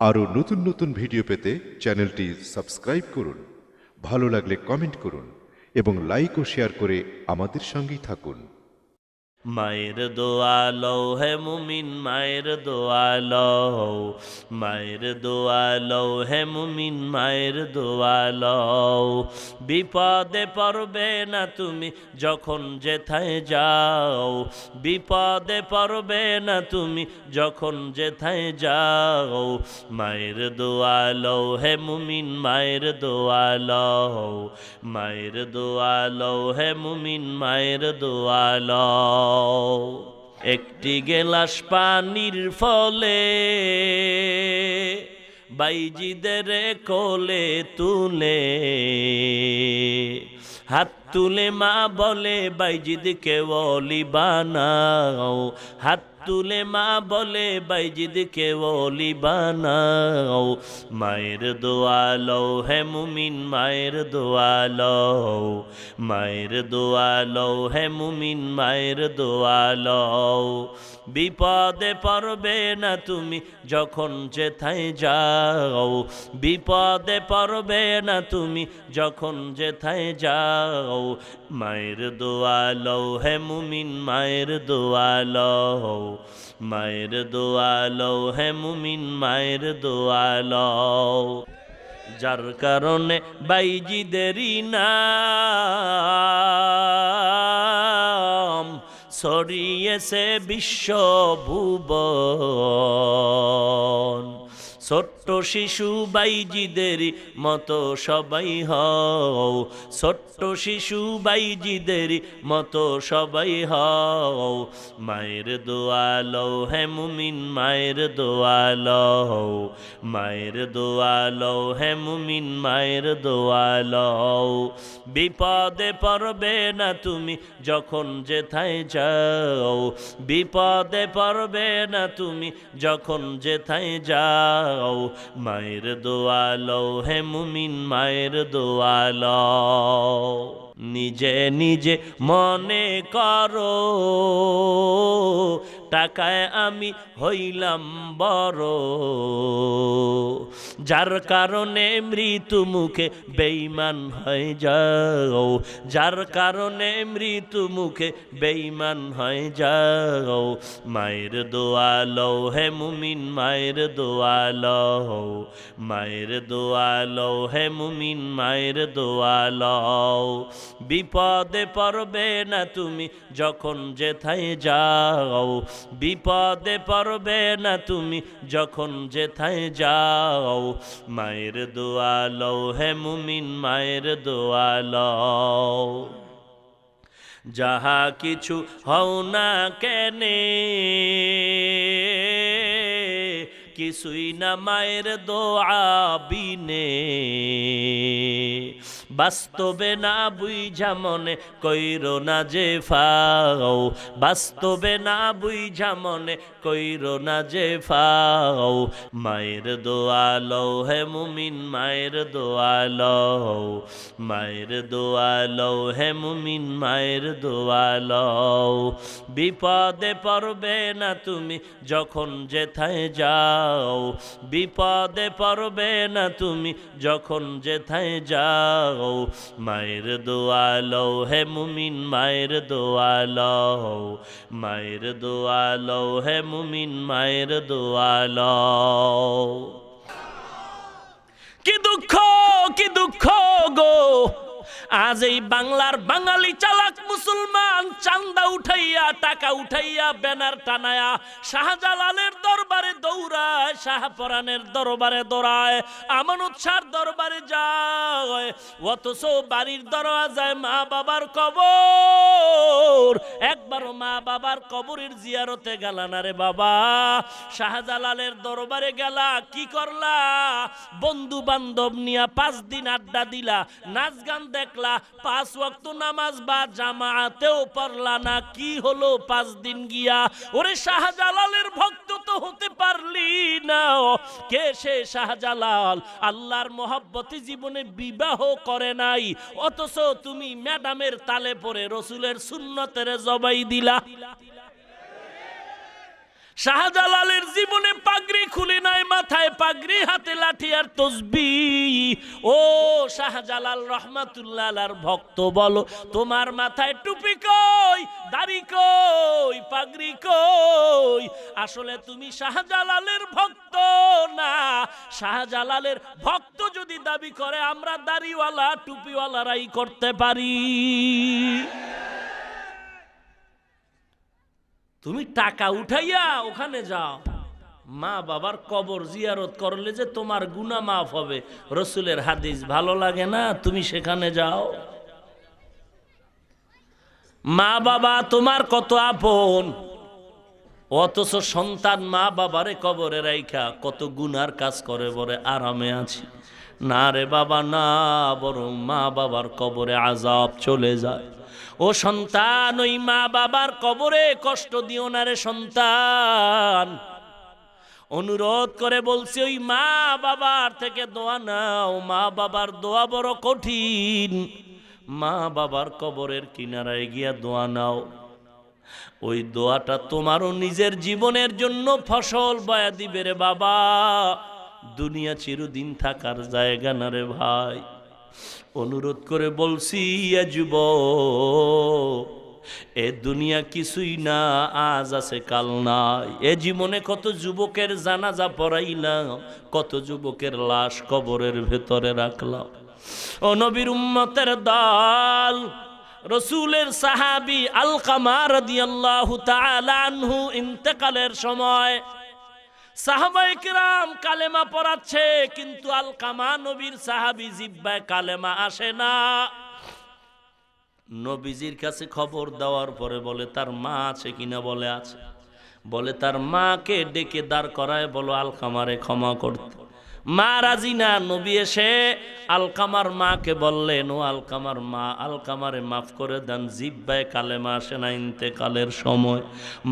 আরও নতুন নতুন ভিডিও পেতে চ্যানেলটি সাবস্ক্রাইব করুন। ভালো লাগলে কমেন্ট করুন এবং লাইক ও শেয়ার করে আমাদের সঙ্গেই থাকুন। মায়ের দোয়া লও হে মুমিন, মায়ের দোয়া লও, মায়ের দোয়া লও হে মুমিন, মায়ের দোয়া লও। বিপদে পড়বে না তুমি যখন যেথায় যাও, বিপদে পড়বে না তুমি যখন যেথায় যাও। মায়ের দোয়া লও হে মুমিন, মায়ের দোয়া লও, মায়ের দোয়া লও হে মুমিন, মায়ের দোয়া লও। একটি গেলাস পানির ফলে বাইজিদের কোলে তুলে, হাত তুলে মা বলে বাইজিদকে ওলি বানাও, হাত তুলে মা বলে বাইজিদকে ওলি বানাও। মায়ের দোয়া লও হে মুমিন, মায়ের দোয়া লও, মায়ের দোয়া লও হে মুমিন, মায়ের দোয়া লও। বিপদে পড়বে না তুমি যখন যেথায় যাও, বিপদে পড়বে না তুমি যখন যেথায় যাও। মায়ের দোয়া লও হে মুমিন, মায়ের দোয়া লও, মায়ের দোয়া লও হে মুমিন, মায়ের দোয়া লও। যার কারণে বাইজিদেরই নাম ছড়িয়েছে বিশ্বভুবন। ছোট্ট শিশু বাইজিদের মতো সবাই হও, ছোট্ট শিশু বাইজিদের মতো সবাই হও। মায়ের দোয়া লও হে মুমিন, মায়ের দোয়া লও, মায়ের দোয়া লও হে মুমিন, মায়ের দোয়া লও। বিপদে পড়বে না তুমি যখন যেথায় যাও, বিপদে পড়বে না তুমি যখন যেথায় যাও। মায়ের দোয়া লও হে মুমিন, মায়ের দোয়া লও। নিজে নিজে মনে করো টাকায় আমি হইলাম বড়, যার কারণে মৃত্যু মুখে বেঈমান হয়ে যাও, যার কারণে মৃত্যু মুখে বেঈমান হয়ে যাও। মায়ের দোয়া লও হে মুমিন, মায়ের দোয়া লও, মায়ের দোয়া লও হে মুমিন, মায়ের দোয়া লও। বিপদে পড়বে না তুমি যখন যেথায় যাও, বিপদে পড়বে না তুমি যখন যেথায় যাও। মায়ের দোয়া লও হে মুমিন, মায়ের দোয়া লও। যাহা কিছু হও না কেনে কিছুই না মায়ের দোয়া বিনে। বাস্তবে না বুঝা মনে কইরো না যে ফাও, বাস্তবে না বুঝা মনে কইরো না যে ফাও। মায়ের দোয়া লও হে মুমিন, মায়ের দোয়া লও, মায়ের দোয়া লও হে মুমিন, মায়ের দোয়া লও। বিপদে পড়বে না তুমি যখন যেথায় যাও, বিপদে পড়বে না তুমি যখন যেথায় যাও। মায়ের দোয়া লও হে মুমিন, মায়ের দোয়া লও, মায়ের দোয়া লও হে মুমিন, মায়ের দোয়া লও। কি দুঃখ, কি দুঃখ গো, আজ এই বাংলার বাঙালি চালাক মুসলমান চান্দা উঠাইয়া টাকা উঠাইয়া ব্যানার টানায়া শাহজালালের দরবারে দৌড়ায়, শাহপরানের দরবারে দৌড়ায়, আমানত শাহর দরবারে যায়, অথচ বাড়ির দরওয়াজায় মা বাবার কবর। একবারও মা বাবার কবরের জিয়ারতে গেলা না রে বাবা। শাহজালালের দরবারে গেলা, কি করলা? বন্ধু বান্ধব নিয়া 5 দিন আড্ডা দিলা, নাচ গান দেখলা, 5 ওয়াক্ত নামাজ বা জামাতেও পড়লা না। কি হলো 5 দিন গিয়া? ওরে শাহজালালের ভক্ত তো হতে পারলি না। কে সে শাহজালাল? আল্লাহর মহব্বতে জীবনে বিবাহ করে নাই, অথচ তুমি ম্যাডামের তালে পড়ে রসুলের সুন্নতের জবাই দিলা। শাহজালালের জীবনে পাগড়ি খুলে নাই, মাথায় পাগড়ি, হাতে লাঠি আর তসবিহ। ও শাহজালাল রহমাতুল্লাহ আলাইহির ভক্ত বলো, তোমার মাথায় টুপি কই, দাড়ি কই, পাগড়ি কই? আসলে তুমি শাহজালালের ভক্ত না। শাহজালালের ভক্ত যদি দাবি করে, আমরা দাড়িওয়ালা টুপিওয়ালারাই করতে পারি। তুমি টাকা উঠাইয়া ওখানে যাও, মা বাবার কবর জিয়ারত করলে যে তোমার গুনাহ মাফ হবে, রসুলের হাদিস ভালো লাগে না? তুমি সেখানে যাও। মা বাবা তোমার কত আপন, অথচ সন্তান মা বাবারে কবরে রাইখা কত গুনার কাজ করে, বলে আরামে আছি। না রে বাবা না, বরং মা বাবার কবরে আযাব চলে যায়। ও সন্তান, ওই মা বাবার কবরে কষ্ট দিও না রে সন্তান। অনুরোধ করে বলছি, ওই মা বাবার থেকে দোয়া নাও। মা বাবার দোয়া বড় কঠিন। মা বাবার কবরের কিনারায় গিয়া দোয়া নাও। ওই দোয়াটা তোমারও নিজের জীবনের জন্য ফসল বয়া দিবে রে বাবা। দুনিয়া চিরদিন থাকার জায়গা না রে ভাই। অনুরোধ করে বলছি, এ যুবক, এ দুনিয়া কিছুই না, আজ আছে কাল নাই। এ জীবনে কত যুবকের জানাজা পড়াইলাম, কত যুবকের লাশ কবরের ভেতরে রাখলাম। ও নবীর উম্মতের দল, রসুলের সাহাবী আলকামা রাদিয়াল্লাহু তাআলা আনহু ইন্তেকালের সময় সাহাবায়ে কিরাম কালেমা পড়াচ্ছে, কিন্তু আলকামা নবীর সাহাবী, জিহ্বায় কালেমা আসে না। নবীজির কাছে খবর দেওয়ার পরে বলে, তার মা আছে কিনা? বলে আছে। বলে তার মাকে ডেকে দাঁড় করায় বলো আলকামারে ক্ষমা করতে। মা রাজি না। নবী এসে আলকামার মাকে বললেন, ও আলকামার মা, আলকামারে মাফ করে দেন, জিহ্বায় কালেমা আসে না ইন্তেকালের সময়।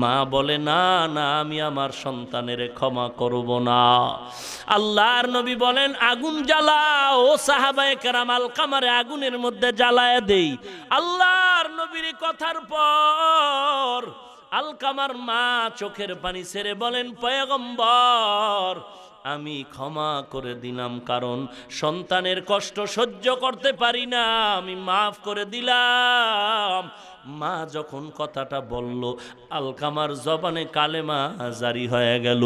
মা বলে, না না, আমি আমার সন্তানের ক্ষমা করব না। আল্লাহর নবী বলেন, আগুন জ্বালাও। ও সাহাবায়ে কেরাম, আলকামারে আগুনের মধ্যে জ্বালায় দেই। আল্লাহর নবীর কথার পর আলকামার মা চোখের পানি ছেড়ে বলেন, পয়গম্বর, আমি ক্ষমা করে দিলাম, কারণ সন্তানের কষ্ট সহ্য করতে পারি না, আমি মাফ করে দিলাম। মা যখন কথাটা বলল, আলকামার জবানে কালেমা জারি হয়ে গেল।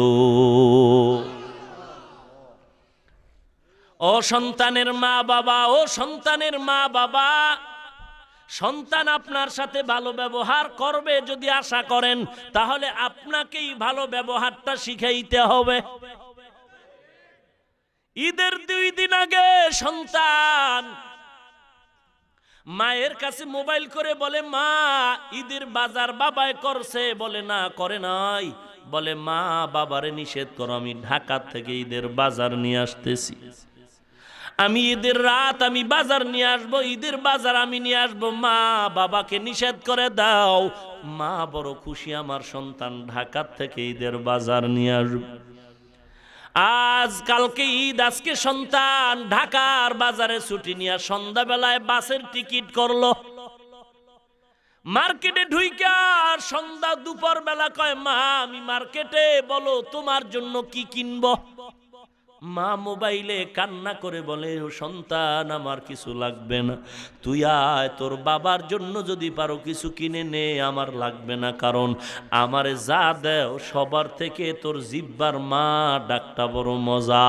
ও সন্তানের মা বাবা, ও সন্তানের মা বাবা, সন্তান আপনার সাথে ভালো ব্যবহার করবে যদি আশা করেন, তাহলে আপনাকেই ভালো ব্যবহারটা শিখাইতে হবে। ঈদের 2 দিন আগে সন্তান মায়ের কাছে মোবাইল করে বলে, মা, ঈদের বাজার বাবাই করছে। বলে না, করে নাই। বলে, মা, বাবারে নিষেধ করো, আমি ঢাকা থেকে ঈদের বাজার নিয়ে আসতেছি। আমি ঈদের রাত আমি বাজার নিয়ে আসবো, ঈদের বাজার আমি নিয়ে আসবো, মা বাবাকে নিষেধ করে দাও। মা বড় খুশি, আমার সন্তান ঢাকা থেকে ঈদের বাজার নিয়ে আসবে। আজ কালকে ঈদ, আজকে সন্তান ঢাকার বাজারে ছুটি নিয়ে সন্ধ্যাবেলায় বাসের টিকিট করলো। মার্কেটে ঢুইকা সন্ধ্যা দুপুর বেলা কয়, মা, আমি মার্কেটে, বলো তোমার জন্য কি কিনবো? মা মোবাইলে কান্না করে বলে, ও সন্তান, আমার কিছু লাগবে না, তুই আয়, তোর বাবার জন্য যদি পারো কিছু কিনে নে, আমার লাগবে না, কারণ আমারে যা দেও সবার থেকে তোর জিহ্বার মা ডাকটা বড় মজা।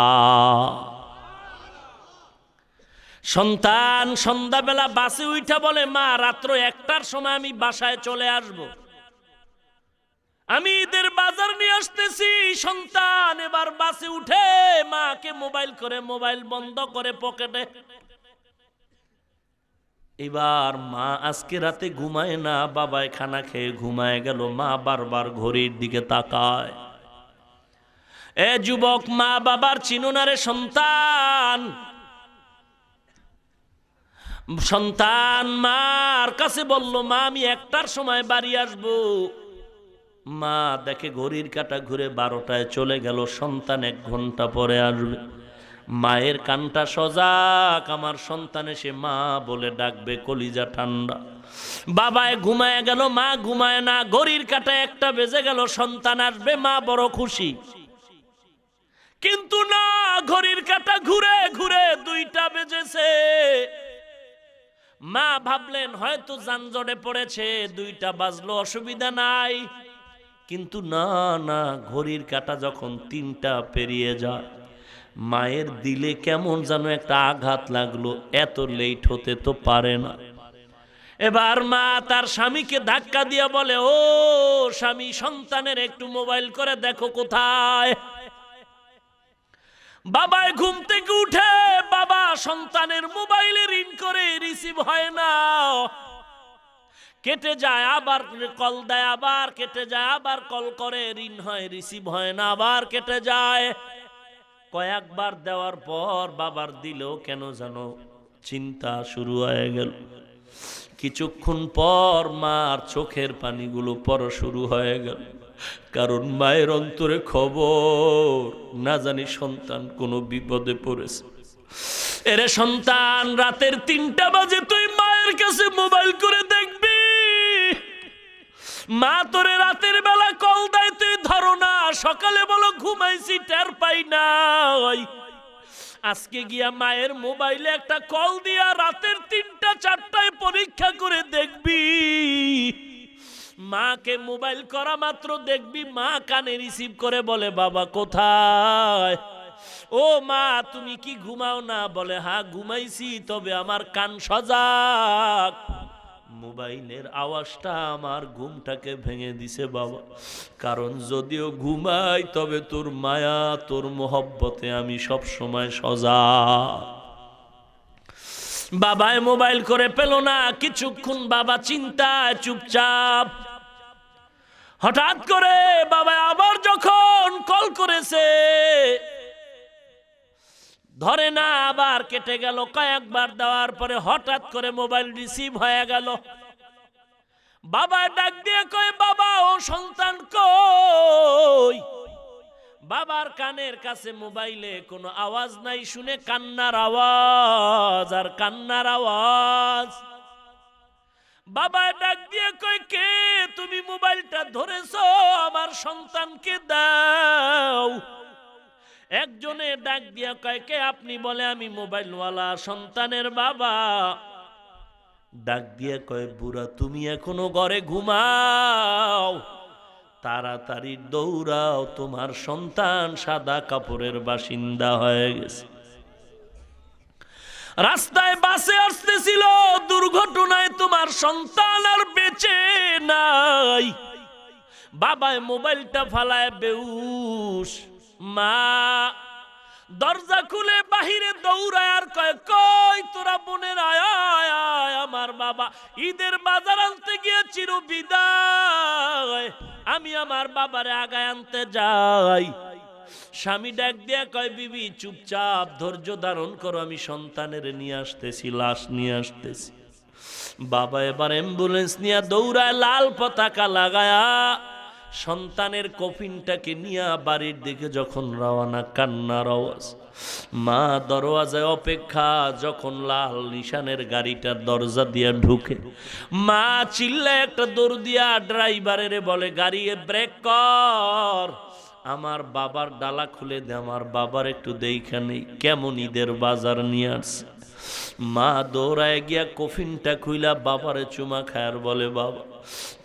সন্তান সন্ধ্যাবেলা বাসে উঠা বলে, মা, রাত্র 1টার সময় আমি বাসায় চলে আসব, আমি ঈদের বাজার নিয়ে আসতেছি। সন্তান এবার বাসে উঠে মাকে মোবাইল করে, মোবাইল বন্ধ করে পকেটে। এবার মা আজকে রাতে ঘুমায় না, বাবায় খানা খেয়ে ঘুমায় গেল। মা বারবার ঘড়ির দিকে তাকায়। এ যুবক, মা বাবার চিনো না রে সন্তান। সন্তান মার কাছে বলল, মা, আমি 1টার সময় বাড়ি আসবো। মা দেখে ঘড়ির কাঁটা ঘুরে 12টায় চলে গেল। সন্তান 1 ঘন্টা পরে আসবে। মায়ের কানটা সজাগ, আমার সন্তান এসে মা বলে ডাকবে, কলিজা ঠান্ডা। বাবায় ঘুমায় গেল, মা ঘুমায় না। ঘড়ির কাঁটা 1টা বেজে গেল, সন্তান আসবে, মা বড় খুশি। কিন্তু না, ঘড়ির কাঁটা ঘুরে ঘুরে 2টা বেজেছে। মা ভাবলেন হয়তো যানজটে পড়েছে, 2টা বাজলো, অসুবিধা নাই। কিন্তু না না, ঘড়ির কাঁটা যখন 3টা পেরিয়ে যায়, মায়ের দিলে কেমন যেন একটা আঘাত লাগলো। এত লেট হতে তো পারে না। এবার মা তার স্বামীকে ধাক্কা দিয়ে বলে, ও স্বামী, সন্তানের একটু মোবাইল করে দেখো কোথায়। বাবায় ঘুম থেকে উঠে, বাবা সন্তানের মোবাইলে রিং করে, রিসিভ হয় না, কেটে যায়, আবার কল দেয়, আবার কেটে যায়, আবার কল করে, রিং হয়, রিসিভ হয় না, আবার কেটে যায়। কয়েকবার দেওয়ার পর বাবার দিলেও কেন যেন চিন্তা শুরু হয়ে গেল। কিছুক্ষণ পর মার চোখের পানিগুলো পড়া শুরু হয়ে গেল, কারণ মায়ের অন্তরে খবর, না জানি সন্তান কোনো বিপদে পড়েছে। এরে সন্তান, রাতের 3টা বাজে তুই মায়ের কাছে মোবাইল করে দেখবি, মা তোরে রাতের বেলা কল দেয়, তুই ধরো না, সকালে বলো ঘুমাইছি, টের পাই নাই। আজকে গিয়া মায়ের মোবাইলে একটা কল দিয়া রাতের 3টা 4টায় পরীক্ষা করে দেখবি। মাকে মোবাইল করা মাত্র দেখবি মা কানে রিসিভ করে বলে, বাবা কোথায়? ও মা, তুমি কি ঘুমাও না? বলে, হ্যাঁ ঘুমাইছি, তবে আমার কান সজাগ। মোবাইলের আওয়াজটা আমার ঘুমটাকে ভেঙে দিছে বাবা, কারণ যদিও ঘুমাই, তবে তোর মায়া, তোর মোহব্বতে আমি সব সময় সজাগ। বাবায় মোবাইল করে পেল না। কিছুক্ষণ বাবা চিন্তায় চুপচাপ। হঠাৎ করে বাবা আবার যখন কল করেছে, ধরে না, আবার কেটে গেল। কয়েকবার দেওয়ার পরে হঠাৎ করে মোবাইল রিসিভ হয়ে গেল। বাবা ডাক দিয়ে কয়, বাবা ও সন্তান কই? বাবার কানের কাছে মোবাইলে কোনো আওয়াজ নাই, শুনে কান্নার আওয়াজ আর কান্নার আওয়াজ। বাবা ডাক দিয়ে কয়, কে? তুমি মোবাইলটা ধরেছো, আমার সন্তানকে দাও। একজনে ডাক দিয়া কয়, কে আপনি? বলে, আমি মোবাইলওয়ালা সন্তানের বাবা। ডাক দিয়া কয়, বুড়া তুমি এখনো ঘরে ঘুমাও, তাড়াতাড়ি দৌড়াও, তোমার সন্তান সাদা কাপড়ের বাসিন্দা হয়ে গেছে। রাস্তায় বাসে আসতেছিল, দুর্ঘটনায় তোমার সন্তান আর বেঁচে নাই। বাবায় মোবাইলটা ফালায় বেউস। মা দরজা খুলে বাহিরে দৌড়ায় আর কয়, কই তোরা বোনের, আয় আয় আয়, আমার বাবা ঈদের বাজার আনতে গিয়ে চির বিদায়, আমি আমার বাবারে আগায় আনতে যাই। স্বামী ডাক দিয়া কয়, বিবি চুপচাপ ধৈর্য ধারণ করো, আমি সন্তানের নিয়ে আসতেছি, লাশ নিয়ে আসতেছি। বাবা এবার অ্যাম্বুলেন্স নিয়ে দৌড়ায়, লাল পতাকা লাগায়া সন্তানের কফিনটাকে নিয়ে বাড়ির দিকে যখন রওনা, কান্নার আওয়াজ। মা দরওয়াজায় অপেক্ষা, যখন লাল নিশানের গাড়িটার দরজা দিয়া ঢুকে, মা চিল্লায় একটা দৌড় দিয়া ড্রাইভারের বলে, গাড়ি ব্রেক কর, আমার বাবার ডালা খুলে দে, আমার বাবার একটু দেইখা নেই কেমন ঈদের বাজার নিয়ে আসছে। মা দৌড়ায় গিয়া কফিনটা খুইলা বাবারে চুমা খায়ার বলে, বাবা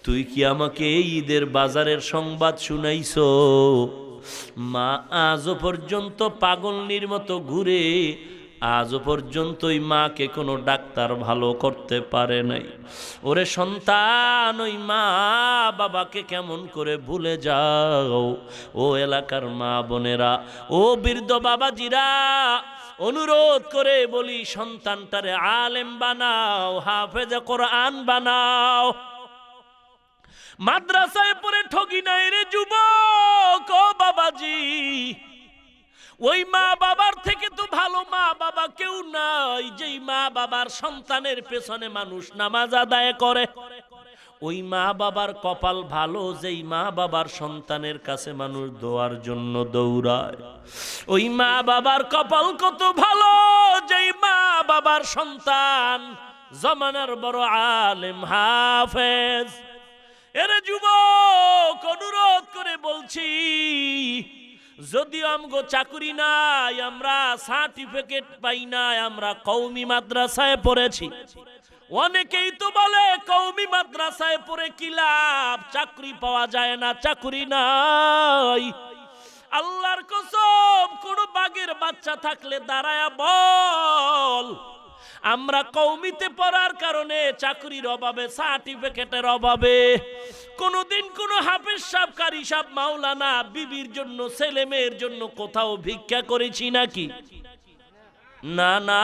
তুই কি আমাকে এই ঈদের বাজারের সংবাদ শুনাইছো? মা আজও পর্যন্ত পাগলনির মতো ঘুরে, আজও পর্যন্ত ওই মাকে কোনো ডাক্তার ভালো করতে পারে নাই। ওরে সন্তান, ওই মা বাবাকে কেমন করে ভুলে যাও? ও এলাকার মা বোনেরা, ও বৃদ্ধ বাবাজিরা, অনুরোধ করে বলি, সন্তানটারে আলেম বানাও, হাফেজে কোরআন বানাও। মাদ্রাসায় পড়ে ঠগি নাই রে যুবক, ও বাবাজি, ওই মা বাবার থেকে তো ভালো মা বাবা কেউ নাই, যেই মা বাবার সন্তানের পেছনে মানুষ নামাজ আদায় করে। ওই মা বাবার কপাল ভালো, যেই মা বাবার সন্তানের কাছে মানুষ দোয়ার জন্য দৌড়ায়। ওই মা বাবার কপাল কত ভালো, যেই মা বাবার সন্তান জমানার বড় আলেম, হাফেজ। এরে যুবক, অনুরোধ করে বলছি, যদিও আমগো চাকরি নাই, আমরা সার্টিফিকেট পাই নাই, আমরা কওমি মাদ্রাসায় পড়েছি। অনেকেই তো বলে কওমি মাদ্রাসায় পড়ে কি লাভ, চাকরি পাওয়া যায় না, চাকরি নাই। আল্লাহর কসম, কোন বাঘের বাচ্চা থাকলে দাঁড়ায়া বল, আমরা কওমিতে পড়ার কারণে চাকরির অভাবে, সার্টিফিকেটের অভাবে কোনদিন কোন হাফেজ সাহেব, কারি সাহেব, মাওলানা বিবির জন্য, ছেলে মেয়ের জন্য কোথাও ভিক্ষা করেছি নাকি? না না,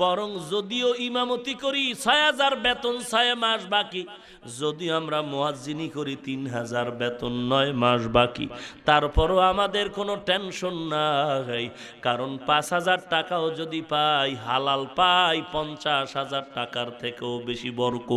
বরং যদিও ইমামতি করি ৬,০০০ বেতন ৬ মাস বাকি, যদি আমরা মুয়াজ্জিনি করি ৩,০০০ বেতন ৯ মাস বাকি, তারপরও আমাদের কোনো টেনশন নাই। কারণ ৫,০০০ টাকাও যদি পাই, হালাল পাই ৫০,০০০ টাকার থেকেও বেশি বরকত।